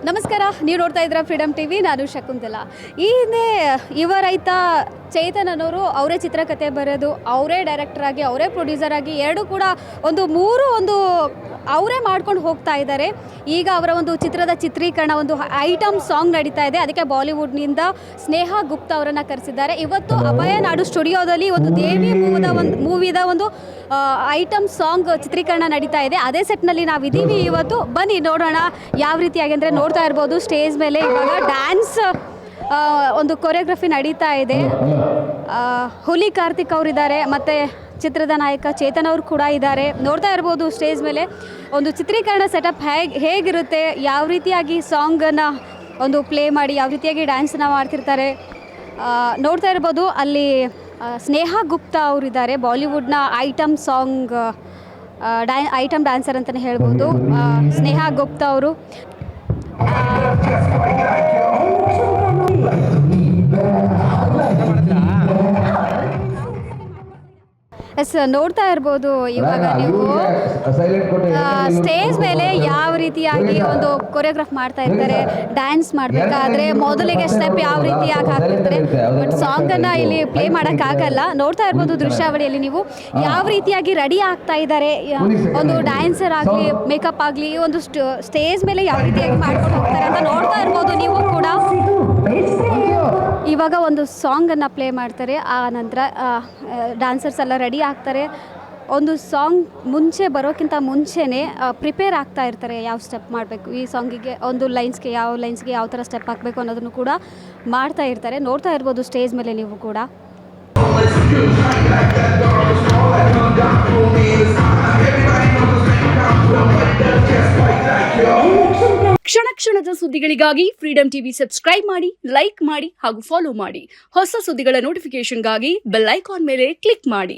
ನಮಸ್ಕಾರ, ನೀವು ನೋಡ್ತಾ ಇದ್ದೀರಾ ಫ್ರೀಡಮ್ ಟಿವಿ. ನಾನು ಶಕುಂತಲಾ. ಈ ಹಿಂದೆ ಯುವ ರೈತ ಚೇತನ್ ಅನ್ನೋರು ಅವರೇ ಚಿತ್ರಕಥೆ ಬರೆದು ಅವರೇ ಡೈರೆಕ್ಟರ್ ಆಗಿ ಅವರೇ ಪ್ರೊಡ್ಯೂಸರ್ ಆಗಿ ಎರಡು ಕೂಡ ಮೂರು ಅವರೇ ಮಾಡ್ಕೊಂಡು ಹೋಗ್ತಾ ಇದ್ದಾರೆ. ಈಗ ಅವರ ಒಂದು ಚಿತ್ರದ ಚಿತ್ರೀಕರಣ, ಒಂದು ಐಟಮ್ ಸಾಂಗ್ ನಡೀತಾ ಇದೆ. ಅದಕ್ಕೆ ಬಾಲಿವುಡ್ನಿಂದ ಸ್ನೇಹಾ ಗುಪ್ತಾ ಅವರನ್ನು ಕರೆಸಿದ್ದಾರೆ. ಇವತ್ತು ಅಭಯ ನಾಡು ಸ್ಟುಡಿಯೋದಲ್ಲಿ ಒಂದು ದೇವಿ ಮೂವಿದ ಒಂದು ಐಟಮ್ ಸಾಂಗ್ ಚಿತ್ರೀಕರಣ ನಡೀತಾ ಇದೆ. ಅದೇ ಸೆಟ್ನಲ್ಲಿ ನಾವಿದ್ದೀವಿ ಇವತ್ತು. ಬನ್ನಿ ನೋಡೋಣ ಯಾವ ರೀತಿಯಾಗಿ ಅಂದರೆ ನೋಡ್ತಾ ಇರ್ಬೋದು ಸ್ಟೇಜ್ ಮೇಲೆ ಇವಾಗ ಡ್ಯಾನ್ಸ್ ಒಂದು ಕೊರಿಯೋಗ್ರಫಿ ನಡೀತಾ ಇದೆ. ಹುಲಿ ಕಾರ್ತಿಕ್ ಅವರಿದ್ದಾರೆ, ಮತ್ತು ಚಿತ್ರದ ನಾಯಕ ಚೇತನ್ ಅವರು ಕೂಡ ಇದ್ದಾರೆ. ನೋಡ್ತಾ ಇರ್ಬೋದು ಸ್ಟೇಜ್ ಮೇಲೆ ಒಂದು ಚಿತ್ರೀಕರಣ ಸೆಟಪ್ ಹೇಗಿರುತ್ತೆ, ಯಾವ ರೀತಿಯಾಗಿ ಸಾಂಗನ್ನು ಒಂದು ಪ್ಲೇ ಮಾಡಿ ಯಾವ ರೀತಿಯಾಗಿ ಡ್ಯಾನ್ಸನ್ನು ಮಾಡ್ತಿರ್ತಾರೆ ನೋಡ್ತಾ ಇರ್ಬೋದು. ಅಲ್ಲಿ ಸ್ನೇಹಾ ಗುಪ್ತಾ ಅವರಿದ್ದಾರೆ, ಬಾಲಿವುಡ್ನ ಐಟಮ್ ಸಾಂಗ್ ಐಟಮ್ ಡ್ಯಾನ್ಸರ್ ಅಂತಲೇ ಹೇಳ್ಬೋದು. ಸ್ನೇಹಾ ಗುಪ್ತಾ ಅವರು ನೋಡ್ತಾ ಇರ್ಬೋದು. ಇವಾಗ ನೀವು ಸ್ಟೇಜ್ ಮೇಲೆ ಯಾವ ರೀತಿಯಾಗಿ ಒಂದು ಕೊರಿಯೋಗ್ರಾಫ್ ಮಾಡ್ತಾ ಇರ್ತಾರೆ. ಡ್ಯಾನ್ಸ್ ಮಾಡಬೇಕಾದ್ರೆ ಮೊದಲಿಗೆ ಸ್ಟೆಪ್ ಯಾವ ರೀತಿಯಾಗಿ ಹಾಕ್ತಿರ್ತಾರೆ, ಬಟ್ ಸಾಂಗನ್ನು ಇಲ್ಲಿ ಪ್ಲೇ ಮಾಡೋಕ್ಕಾಗಲ್ಲ. ನೋಡ್ತಾ ಇರ್ಬೋದು ದೃಶ್ಯಾವಳಿಯಲ್ಲಿ ನೀವು ಯಾವ ರೀತಿಯಾಗಿ ರೆಡಿ ಆಗ್ತಾ ಇದ್ದಾರೆ. ಒಂದು ಡ್ಯಾನ್ಸರ್ ಆಗಲಿ ಮೇಕಪ್ ಆಗಲಿ ಒಂದು ಸ್ಟೇಜ್ ಮೇಲೆ ಯಾವ ರೀತಿಯಾಗಿ ಮಾಡ್ಕೊಂಡು ಹೋಗ್ತಾರೆ ಅಂತ ನೋಡ್ತಾ ಇರ್ಬೋದು ನೀವು ಕೂಡ. ಇವಾಗ ಒಂದು ಸಾಂಗನ್ನು ಪ್ಲೇ ಮಾಡ್ತಾರೆ, ಆ ನಂತರ ಡ್ಯಾನ್ಸರ್ಸ್ ಎಲ್ಲ ರೆಡಿ ಆಗ್ತಾರೆ. ಒಂದು ಸಾಂಗ್ ಬರೋಕ್ಕಿಂತ ಮುಂಚೆನೇ ಪ್ರಿಪೇರ್ ಆಗ್ತಾ ಇರ್ತಾರೆ. ಯಾವ ಸ್ಟೆಪ್ ಮಾಡಬೇಕು, ಈ ಸಾಂಗಿಗೆ ಒಂದು ಲೈನ್ಸ್ಗೆ ಯಾವ ಥರ ಸ್ಟೆಪ್ ಹಾಕಬೇಕು ಅನ್ನೋದನ್ನು ಕೂಡ ಮಾಡ್ತಾ ಇರ್ತಾರೆ. ನೋಡ್ತಾ ಇರ್ಬೋದು ಸ್ಟೇಜ್ ಮೇಲೆ ನೀವು ಕೂಡ. ಕ್ಷಣ ಕ್ಷಣದ ಸುದ್ದಿಗಳಿಗಾಗಿ ಫ್ರೀಡಮ್ ಟಿವಿ ಸಬ್ಸ್ಕ್ರೈಬ್ ಮಾಡಿ, ಲೈಕ್ ಮಾಡಿ ಹಾಗೂ ಫಾಲೋ ಮಾಡಿ. ಹೊಸ ಸುದ್ದಿಗಳ ನೋಟಿಫಿಕೇಶನ್ಗಾಗಿ ಬೆಲ್ ಐಕಾನ್ ಮೇಲೆ ಕ್ಲಿಕ್ ಮಾಡಿ.